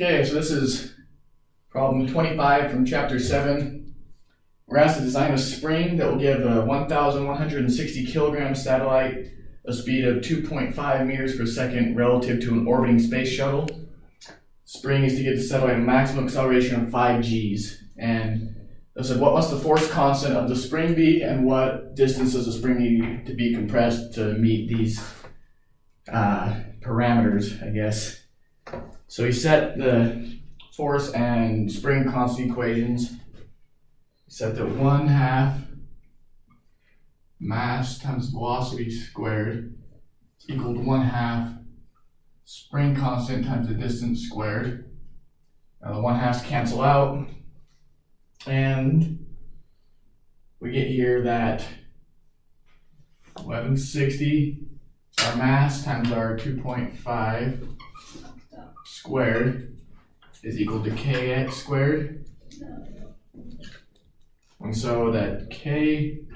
Okay, so this is problem 25 from chapter 7. We're asked to design a spring that will give a 1,160 kilogram satellite a speed of 2.5 meters per second relative to an orbiting space shuttle. Spring is to give the satellite a maximum acceleration of 5 Gs. And they said, what must the force constant of the spring be, and what distance does the spring need to be compressed to meet these parameters, I guess. So he set the force and spring constant equations. He set that 1/2 mass times velocity squared is equal to 1/2 spring constant times the distance squared. Now the 1/2s cancel out, and we get here that 1160 our mass times our 2.5 squared is equal to kx squared. And so that kx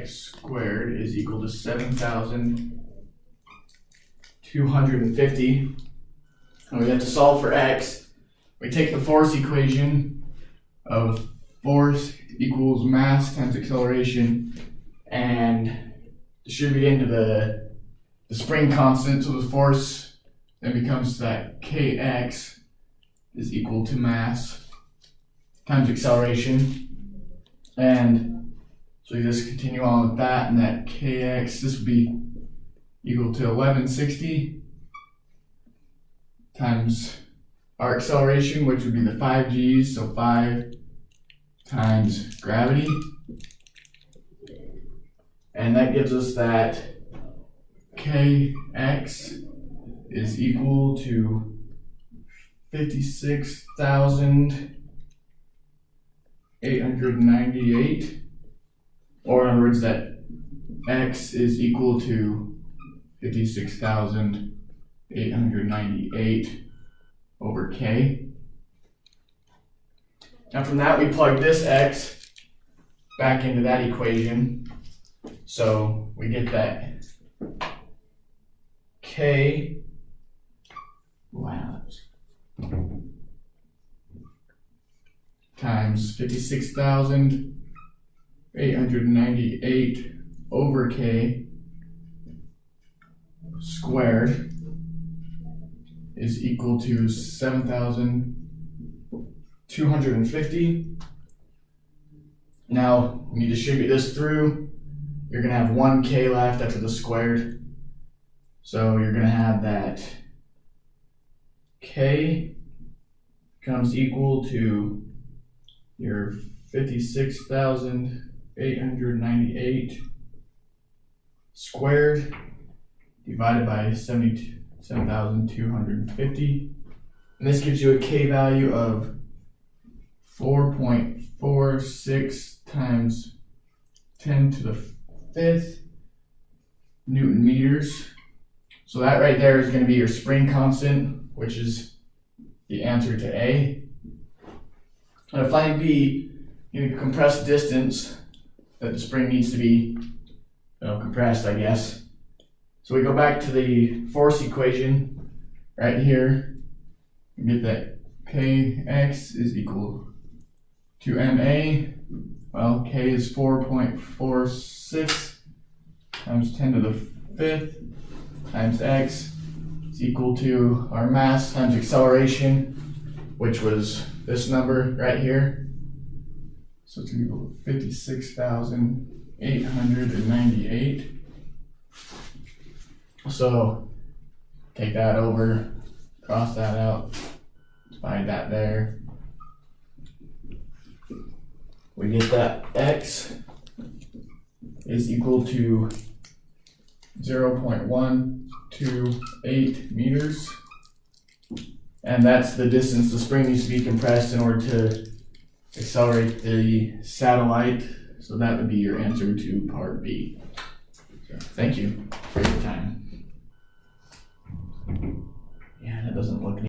squared is equal to 7,250. And we have to solve for x. We take the force equation of force equals mass times acceleration and distribute into the spring constant. So the force then becomes that kx is equal to mass times acceleration. And so you just continue on with that, and that kx, this would be equal to 1160 times our acceleration, which would be the 5 Gs, so 5 times gravity. And that gives us that kx is equal to 56,898, or in other words, that x is equal to 56,898 over k. Now from that we plug this x back into that equation, so we get that k, times 56,898 over k squared is equal to 7,250. Now, when you distribute this through, you're going to have 1k left after the squared. So you're going to have that k comes equal to your 56,898 squared divided by 7,250. And this gives you a k value of 4.46 times 10 to the 5th Newton meters. So that right there is going to be your spring constant, which is the answer to A. And to find B, you can compress distance that the spring needs to be compressed, I guess. So we go back to the force equation right here. You get that kx is equal to ma. Well, k is 4.46 times 10 to the 5th times x is equal to our mass times acceleration, which was this number right here. So it's equal to 56,898. So take that over, cross that out, divide that there. We get that x is equal to 0.128 meters. And that's the distance the spring needs to be compressed in order to accelerate the satellite. So that would be your answer to part B. So thank you for your time. Yeah, that doesn't look